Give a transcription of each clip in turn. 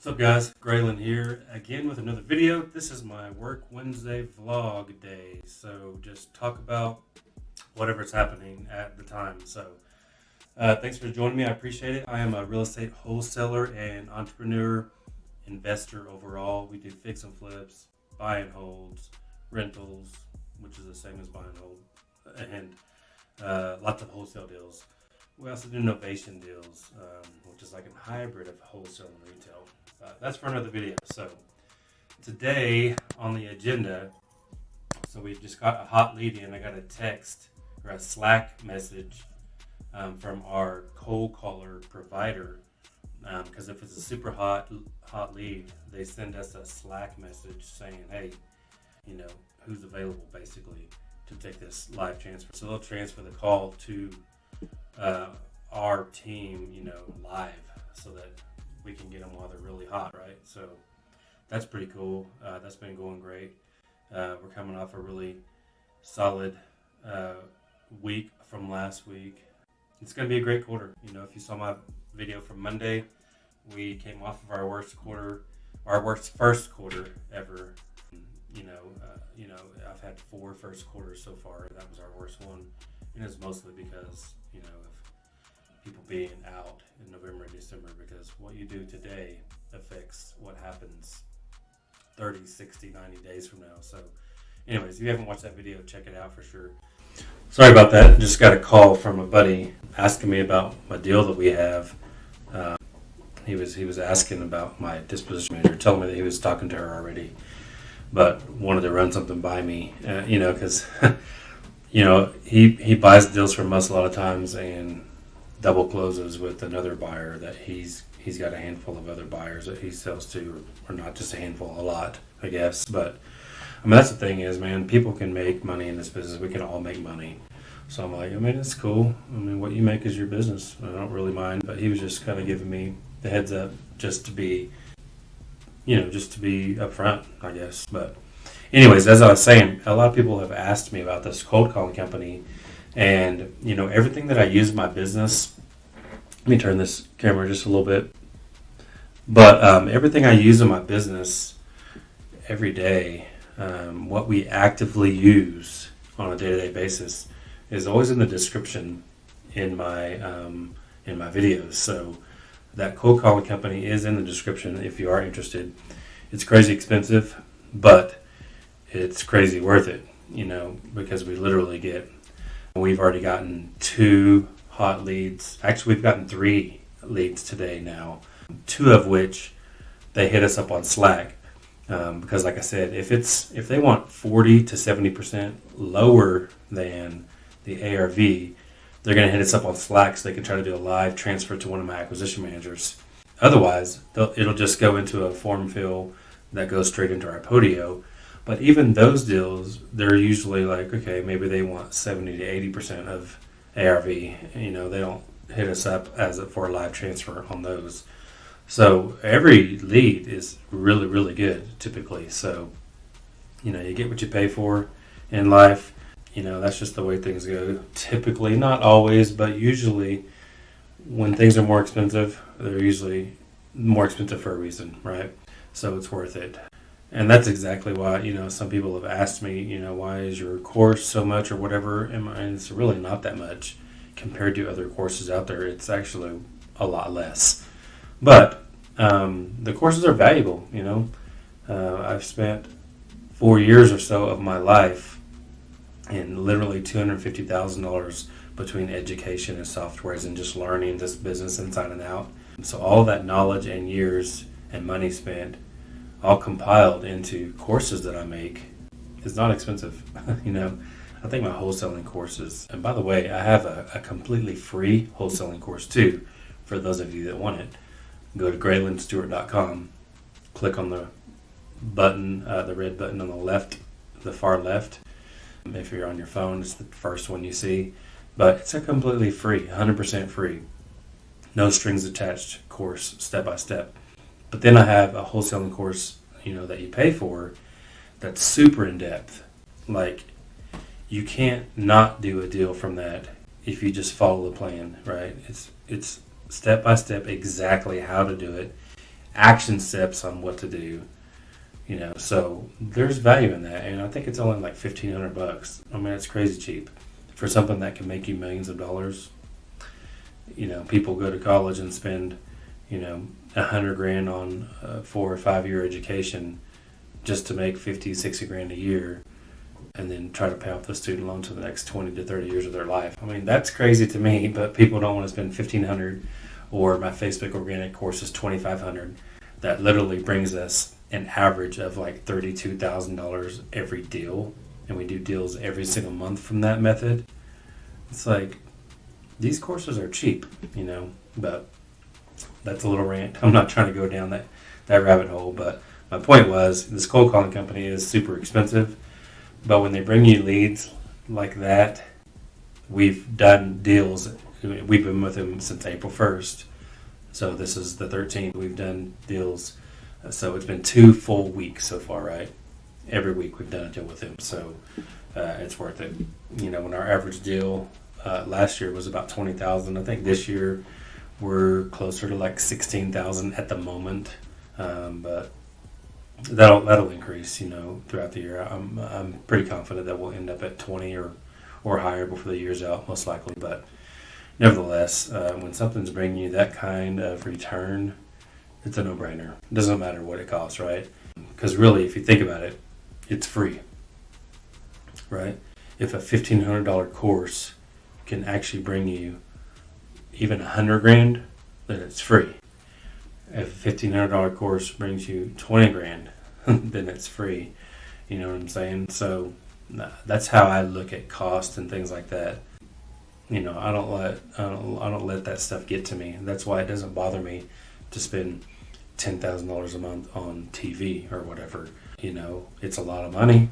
What's up, guys? Graylan here again with another video. This is my Work Wednesday vlog day, so just talk about whatever's happening at the time. So thanks for joining me. I appreciate it. I am a real estate wholesaler and entrepreneur, investor overall. We do fix and flips, buy and holds, rentals, which is the same as buy and hold, and lots of wholesale deals. We also do novation deals, which is like a hybrid of wholesale and retail. That's for another video. So today on the agenda, so we just got a hot lead in. I got a text or a Slack message from our cold caller provider, because if it's a super hot lead, they send us a Slack message saying, hey, who's available basically to take this live transfer. So they'll transfer the call to our team, live, so that we can get them while they're really hot, right? So that's pretty cool. That's been going great. We're coming off a really solid week from last week. It's going to be a great quarter. If you saw my video from Monday, we came off of our worst first quarter ever. I've had 4 first quarters so far. That was our worst one, and it's mostly because of people being out in November and December, because what you do today affects what happens 30, 60, 90 days from now. So anyways, if you haven't watched that video, check it out for sure. Sorry about that. Just got a call from a buddy asking me about my deal that we have. He was asking about my disposition manager, telling me that he was talking to her already, but wanted to run something by me, because he buys deals from us a lot of times and double closes with another buyer that he's got a handful of other buyers that he sells to, or not just a handful, a lot, I guess. But that's the thing is, man, people can make money in this business. We can all make money. So I'm like, it's cool. What you make is your business. I don't really mind. But he was just kind of giving me the heads up just to be upfront, I guess. But anyways, as I was saying, a lot of people have asked me about this cold calling company, and everything that I use in my business. Let me turn this camera just a little bit. But everything I use in my business every day, what we actively use on a day-to-day basis, is always in the description in my videos. So that cold calling company is in the description if you are interested. It's crazy expensive, but it's crazy worth it, because we literally we've already gotten 2 hot leads. Actually, we've gotten 3 leads today now, 2 of which they hit us up on Slack, because like I said, if they want 40 to 70% lower than the ARV, they're going to hit us up on Slack so they can try to do a live transfer to one of my acquisition managers. Otherwise, it'll just go into a form fill that goes straight into our Podio. But even those deals, they're usually like, okay, maybe they want 70 to 80% of ARV. They don't hit us up for a live transfer on those. So every lead is really, really good typically. So, you get what you pay for in life. That's just the way things go. Typically, not always, but usually when things are more expensive, they're usually more expensive for a reason, right? So it's worth it. And that's exactly why, some people have asked me, why is your course so much or whatever? And it's really not that much compared to other courses out there. It's actually a lot less. But the courses are valuable, I've spent 4 years or so of my life and literally $250,000 between education and softwares and just learning this business inside and out. So all that knowledge and years and money spent, all compiled into courses that I make, is not expensive. I think my wholesaling courses, and by the way, I have a completely free wholesaling course too, for those of you that want it. Go to graylanstewart.com, click on the button, the red button on the left, the far left. If you're on your phone, it's the first one you see. But it's a completely free, 100% free, no strings attached course, step by step. But then I have a wholesaling course, that you pay for, that's super in depth. Like, you can't not do a deal from that if you just follow the plan, right? It's step by step exactly how to do it action steps on what to do. So there's value in that, and I think it's only like $1,500. I mean, it's crazy cheap for something that can make you millions of dollars. People go to college and spend, $100,000 on a 4 or 5 year education just to make 50, 60 grand a year, and then try to pay off the student loan for the next 20 to 30 years of their life. I mean, that's crazy to me, but people don't want to spend $1,500, or my Facebook organic course is $2,500. That literally brings us an average of like $32,000 every deal, and we do deals every single month from that method. It's like, these courses are cheap, but that's a little rant. I'm not trying to go down that rabbit hole, but my point was, this cold calling company is super expensive, but when they bring you leads like that, we've done deals. We've been with them since April 1st, so this is the 13th. We've done deals, so it's been 2 full weeks so far, right? Every week we've done a deal with them, so it's worth it. When our average deal last year was about $20,000, I think this year we're closer to like $16,000 at the moment, but that'll increase, throughout the year. I'm pretty confident that we'll end up at 20 or higher before the year's out, most likely. But nevertheless, when something's bringing you that kind of return, it's a no-brainer. It doesn't matter what it costs, right? Because really, if you think about it, it's free, right? If a $1,500 course can actually bring you even $100,000, then it's free. If a $1,500 course brings you $20,000, then it's free. You know what I'm saying? So that's how I look at cost and things like that. I don't let that stuff get to me. That's why it doesn't bother me to spend $10,000 a month on TV or whatever. It's a lot of money,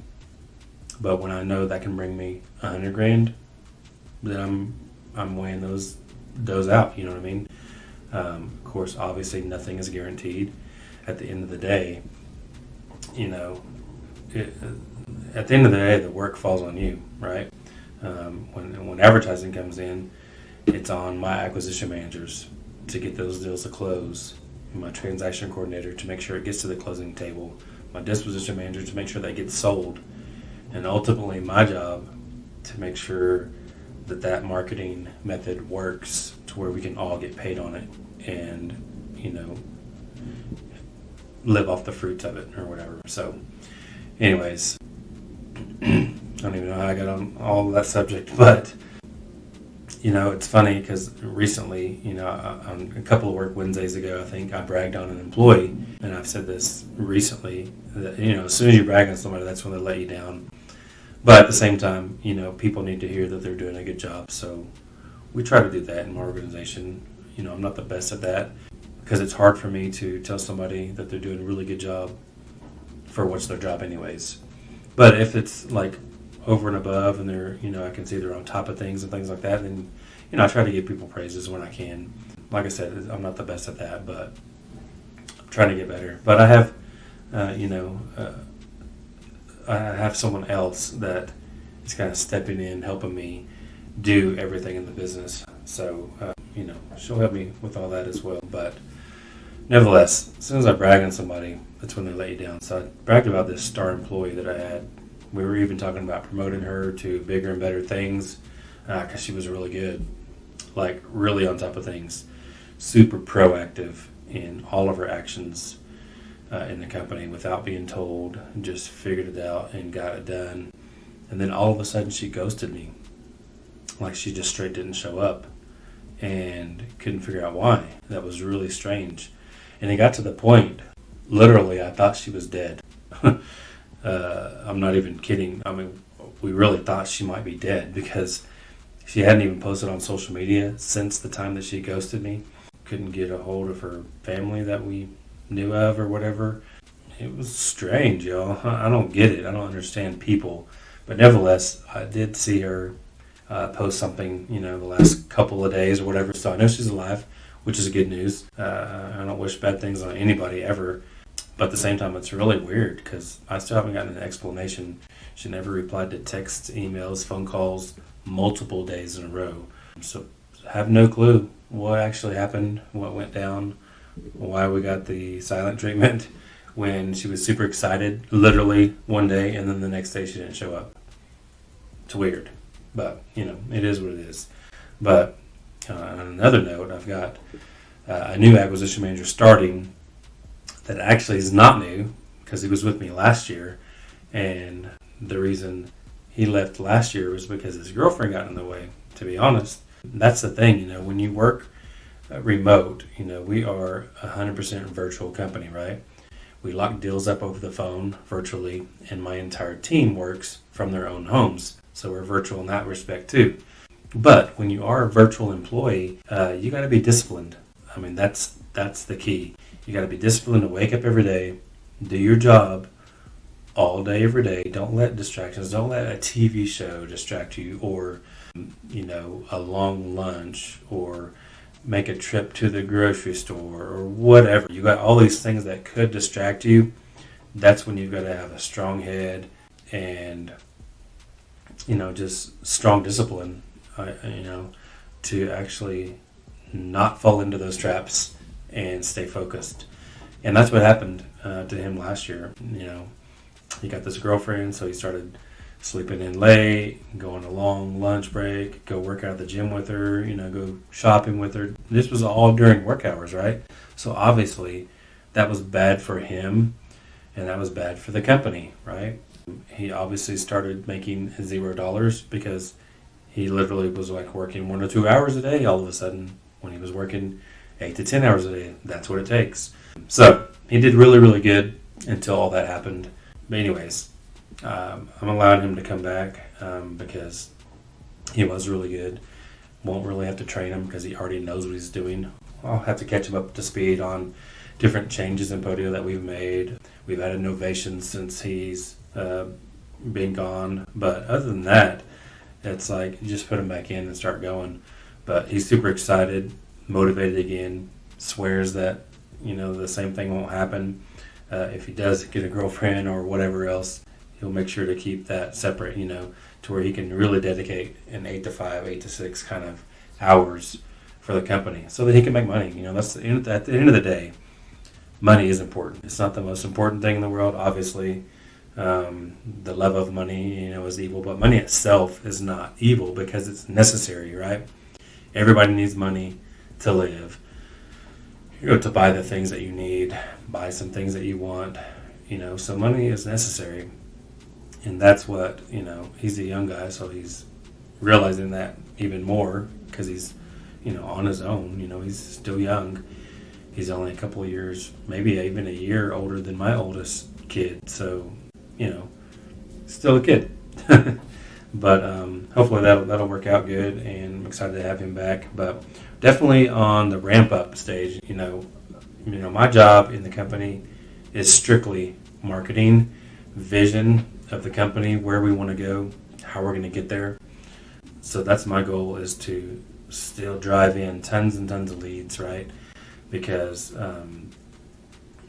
but when I know that can bring me $100,000, then I'm weighing those out. You know what I mean? Of course, obviously, nothing is guaranteed. At the end of the day, at the end of the day, the work falls on you, right? When advertising comes in, it's on my acquisition managers to get those deals to close, my transaction coordinator to make sure it gets to the closing table, my disposition manager to make sure that gets sold, and ultimately my job to make sure that marketing method works to where we can all get paid on it and, live off the fruits of it or whatever. So anyways, I don't even know how I got on all of that subject, but it's funny because recently, on a couple of work Wednesdays ago, I think I bragged on an employee, and I've said this recently, that, as soon as you brag on somebody, that's when they let you down. But at the same time, people need to hear that they're doing a good job. So we try to do that in my organization. I'm not the best at that because it's hard for me to tell somebody that they're doing a really good job for what's their job anyways. But if it's like over and above and they're, I can see they're on top of things and things like that, then, I try to give people praises when I can. Like I said, I'm not the best at that, but I'm trying to get better. But I have, I have someone else that is kind of stepping in, helping me do everything in the business. So, she'll help me with all that as well. But nevertheless, as soon as I brag on somebody, that's when they let you down. So I bragged about this star employee that I had. We were even talking about promoting her to bigger and better things because she was really good, like really on top of things, super proactive in all of her actions in the company without being told, just figured it out and got it done. And then all of a sudden she ghosted me. Like she just straight didn't show up and couldn't figure out why. That was really strange. And it got to the point, literally, I thought she was dead. I'm not even kidding. I mean, we really thought she might be dead because she hadn't even posted on social media since the time that she ghosted me. Couldn't get a hold of her family that we knew of or whatever. It was strange, y'all. I don't get it. I don't understand people. But nevertheless, I did see her post something, the last couple of days or whatever. So I know she's alive, which is good news. I don't wish bad things on anybody ever. But at the same time, it's really weird because I still haven't gotten an explanation. She never replied to texts, emails, phone calls, multiple days in a row. So I have no clue what actually happened, what went down, why we got the silent treatment when she was super excited, literally one day, and then the next day she didn't show up. It's weird, but it is what it is. But on another note, I've got a new acquisition manager starting that actually is not new because he was with me last year, and the reason he left last year was because his girlfriend got in the way. To be honest, that's the thing. When you work remote, we are 100% virtual company, right? We lock deals up over the phone virtually, and my entire team works from their own homes. So we're virtual in that respect too. But when you are a virtual employee, you got to be disciplined. I mean, that's the key. You got to be disciplined to wake up every day, do your job all day, every day. Don't let distractions, don't let a TV show distract you, or, a long lunch, or make a trip to the grocery store, or whatever. You got all these things that could distract you. That's when you've got to have a strong head and, just strong discipline, to actually not fall into those traps and stay focused. And that's what happened to him last year. He got this girlfriend, so he started sleeping in late, going a long lunch break, go work out at the gym with her, go shopping with her. This was all during work hours, right? So obviously that was bad for him, and that was bad for the company, right? He obviously started making $0 because he literally was like working 1 or 2 hours a day all of a sudden, when he was working 8 to 10 hours a day. That's what it takes. So he did really, really good until all that happened. But anyways, I'm allowing him to come back because he was really good. Won't really have to train him because he already knows what he's doing. I'll have to catch him up to speed on different changes in Podio that we've made. We've added innovations since he's been gone. But other than that, it's like you just put him back in and start going. But he's super excited, motivated again, swears that, the same thing won't happen. If he does get a girlfriend or whatever else, he'll make sure to keep that separate, to where he can really dedicate an 8 to 5, 8 to 6 kind of hours for the company so that he can make money. That's at the end of the day, money is important. It's not the most important thing in the world, obviously. The love of money, is evil, but money itself is not evil because it's necessary, right? Everybody needs money to live. To buy the things that you need, buy some things that you want, so money is necessary. And that's what, he's a young guy, so he's realizing that even more because he's, on his own. He's still young. He's only a couple of years, maybe even a year older than my oldest kid. So, still a kid. But hopefully that'll work out good, and I'm excited to have him back. But definitely on the ramp-up stage, my job in the company is strictly marketing, vision of the company, where we want to go, how we're going to get there. So that's my goal, is to still drive in tons and tons of leads, right? Because,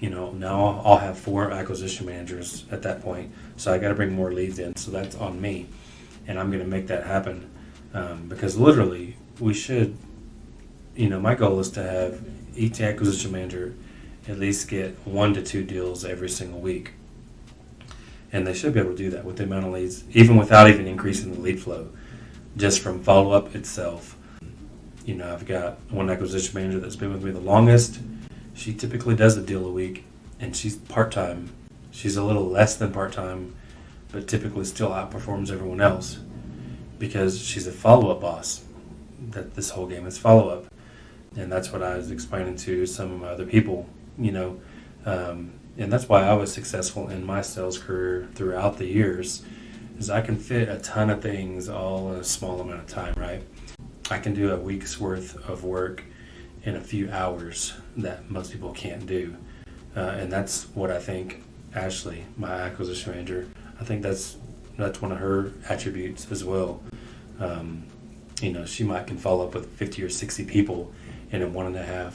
now I'll have 4 acquisition managers at that point. So I got to bring more leads in. So that's on me. And I'm going to make that happen because literally we should, my goal is to have each acquisition manager at least get 1 to 2 deals every single week. And they should be able to do that with the amount of leads, even without even increasing the lead flow, just from follow-up itself. I've got one acquisition manager that's been with me the longest. She typically does a deal a week, and she's part-time. She's a little less than part-time, but typically still outperforms everyone else because she's a follow-up boss. That this whole game is follow-up. And that's what I was explaining to some other people, and that's why I was successful in my sales career throughout the years, is I can fit a ton of things all in a small amount of time, right? I can do a week's worth of work in a few hours that most people can't do. And that's what I think Ashley, my acquisition manager, I think that's one of her attributes as well. She might can follow up with 50 or 60 people in a 1.5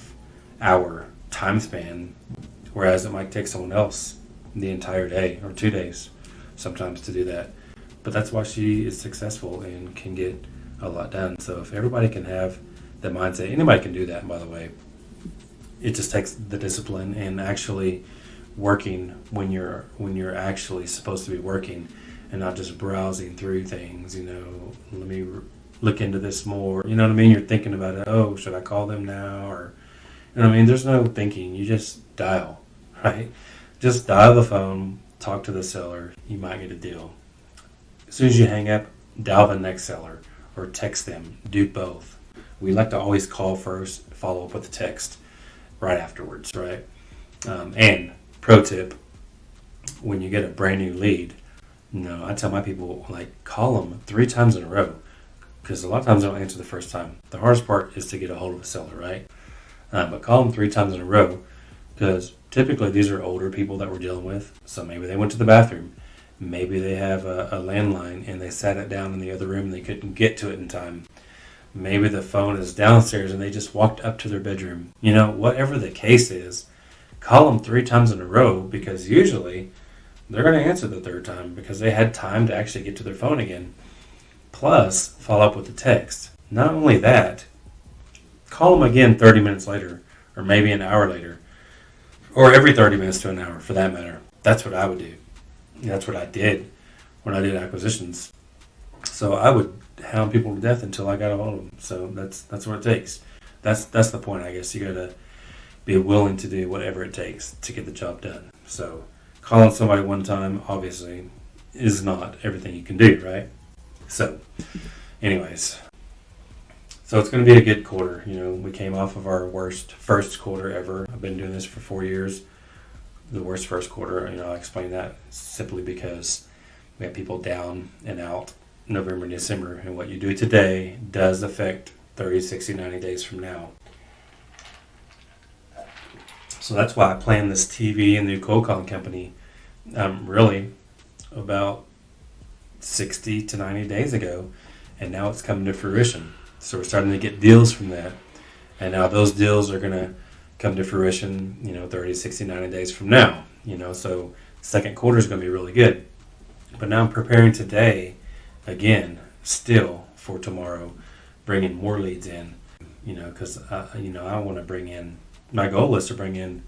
hour time span, whereas it might take someone else the entire day or 2 days sometimes to do that. But that's why she is successful and can get a lot done. So if everybody can have the mindset, anybody can do that, by the way. it just takes the discipline and actually working when you're actually supposed to be working, and not just browsing through things. Let me look into this more. You know what I mean? You're thinking about it. Oh, should I call them now? Or, you know what I mean? There's no thinking. You just dial, right? Just dial the phone, talk to the seller. You might get a deal. As soon as you hang up, dial the next seller or text them. Do both. We like to always call first, follow up with a text right afterwards, right? And pro tip, when you get a brand new lead, I tell my people, call them 3 times in a row, because a lot of times they don't answer the first time. The hardest part is to get a hold of a seller, right? But call them 3 times in a row, because typically these are older people that we're dealing with. So maybe they went to the bathroom. Maybe they have a landline and they sat it down in the other room and they couldn't get to it in time. Maybe the phone is downstairs and they just walked up to their bedroom. Whatever the case is, call them 3 times in a row, because usually they're going to answer the third time because they had time to actually get to their phone again. Plus, follow up with a text. Not only that, call them again 30 minutes later, or maybe an hour later, or every 30 minutes to an hour for that matter. That's what I would do. That's what I did when I did acquisitions. So I would hound people to death until I got a hold of them. So that's what it takes. That's the point, I guess. You got to be willing to do whatever it takes to get the job done. So calling somebody one time, obviously, is not everything you can do, right? So, anyways, so it's going to be a good quarter. We came off of our worst first quarter ever. I've been doing this for 4 years. The worst first quarter, I'll explain that simply because we have people down and out November and December, and what you do today does affect 30, 60, 90 days from now. So that's why I planned this TV and new cold calling company really about 60 to 90 days ago, and now it's coming to fruition. So we're starting to get deals from that, and now those deals are going to come to fruition 30, 60, 90 days from now. So second quarter is going to be really good. But now I'm preparing today again still for tomorrow, bringing more leads in, because I want to bring in, my goal is to bring in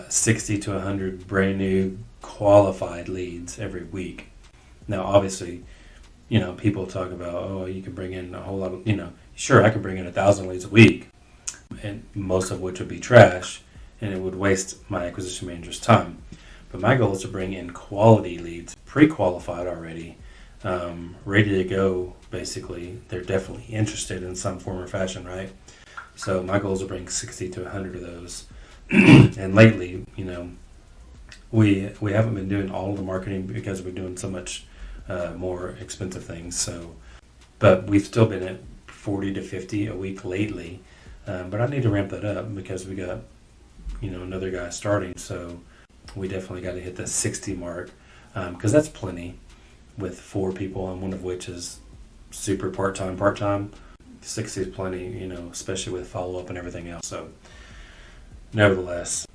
60 to 100 brand new qualified leads every week. Now, obviously, people talk about, oh, you can bring in a whole lot of, sure, I could bring in 1,000 leads a week, and most of which would be trash, and it would waste my acquisition manager's time. But my goal is to bring in quality leads, pre-qualified already, ready to go, basically. They're definitely interested in some form or fashion, right? So my goal is to bring 60 to 100 of those. And lately, we haven't been doing all of the marketing because we're doing so much more expensive things. So, but we've still been at 40 to 50 a week lately. But I need to ramp that up because we got, another guy starting. So we definitely got to hit the 60 mark, because that's plenty with 4 people, and one of which is super part-time. 60 is plenty, especially with follow-up and everything else. So nevertheless,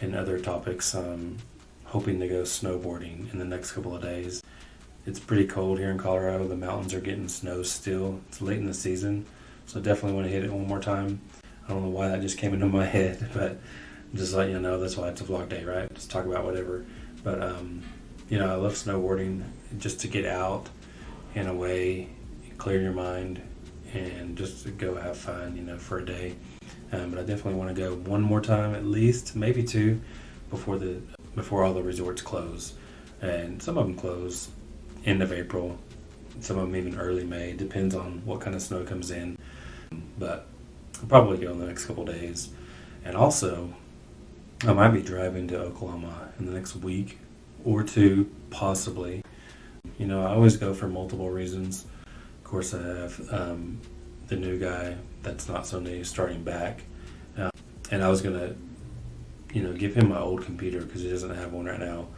in other topics, hoping to go snowboarding in the next couple of days. It's pretty cold here in Colorado. The mountains are getting snow still. It's late in the season, so definitely want to hit it one more time. I don't know why that just came into my head, but just let you know, that's why it's a vlog day, right? Just talk about whatever. But, I love snowboarding just to get out in a way, clear your mind, and just to go have fun, for a day. But I definitely want to go one more time, at least, maybe 2, before all the resorts close. And some of them close end of April, some of them even early May, depends on what kind of snow comes in. But I'll probably go in the next couple days. And also, I might be driving to Oklahoma in the next week or 2, possibly. I always go for multiple reasons. Of course, I have the new guy that's not so new starting back. And I was going to, give him my old computer because he doesn't have one right now.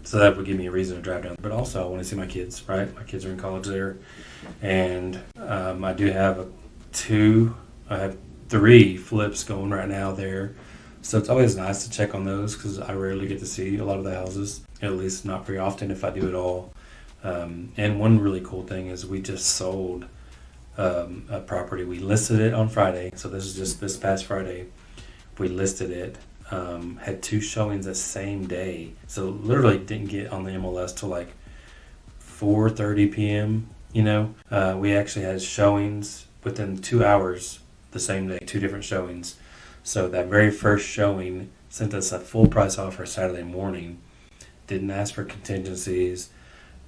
So that would give me a reason to drive down. But also, I want to see my kids, right? My kids are in college there. And I do have 3 flips going right now there. So it's always nice to check on those because I rarely get to see a lot of the houses, at least not very often if I do at all. And one really cool thing is we just sold a property. We listed it on Friday, so this is just this past Friday. We listed it. Had 2 showings the same day, so literally didn't get on the MLS till like 4:30 p.m. We actually had showings within 2 hours the same day, 2 different showings. So that very first showing sent us a full price offer Saturday morning. Didn't ask for contingencies,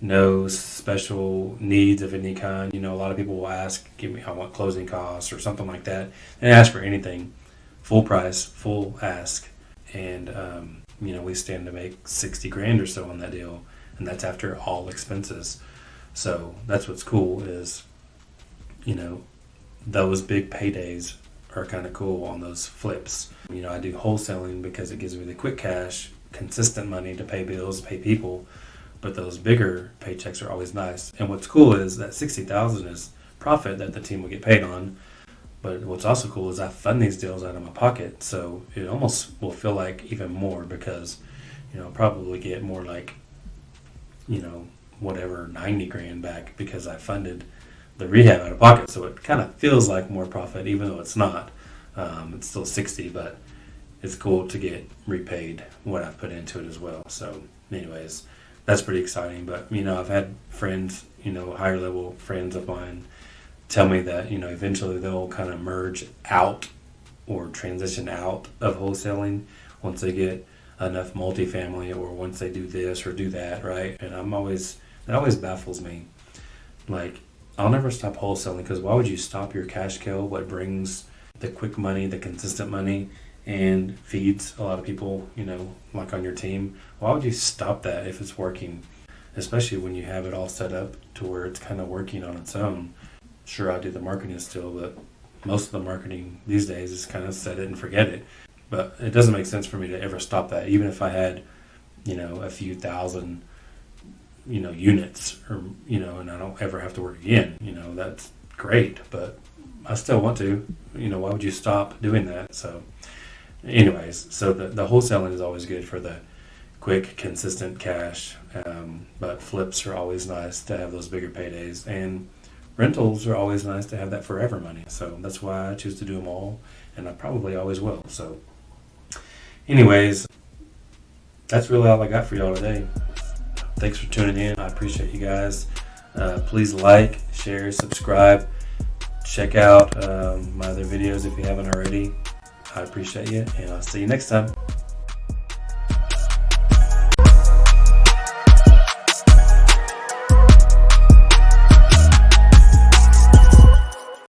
no special needs of any kind. A lot of people will ask, I want closing costs or something like that. They ask for anything, full price, full ask. And, we stand to make 60 grand or so on that deal. And that's after all expenses. So that's what's cool is, those big paydays are kind of cool on those flips. I do wholesaling because it gives me the quick cash, consistent money to pay bills, pay people. But those bigger paychecks are always nice. And what's cool is that $60,000 is profit that the team will get paid on. But what's also cool is I fund these deals out of my pocket, so it almost will feel like even more because, I'll probably get more like, whatever, 90 grand back because I funded the rehab out of pocket. So it kind of feels like more profit, even though it's not. It's still 60, but it's cool to get repaid what I've put into it as well. So anyways, that's pretty exciting. But, I've had friends, higher level friends of mine tell me that, eventually they'll kind of merge out or transition out of wholesaling once they get enough multifamily or once they do this or do that, right? And that always baffles me. Like, I'll never stop wholesaling because why would you stop your cash cow, what brings the quick money, the consistent money, and feeds a lot of people, like on your team? Why would you stop that if it's working? Especially when you have it all set up to where it's kind of working on its own. Sure, I do the marketing still, but most of the marketing these days is kind of set it and forget it. But it doesn't make sense for me to ever stop that, even if I had, a few thousand, units or, and I don't ever have to work again. That's great, but I still want to. Why would you stop doing that? So anyways, so the wholesaling is always good for the quick, consistent cash, but flips are always nice to have those bigger paydays, and rentals are always nice to have that forever money. So that's why I choose to do them all, and I probably always will. So anyways, that's really all I got for y'all today. Thanks for tuning in. I appreciate you guys. Please like, share, subscribe. Check out my other videos if you haven't already. I appreciate you, and I'll see you next time.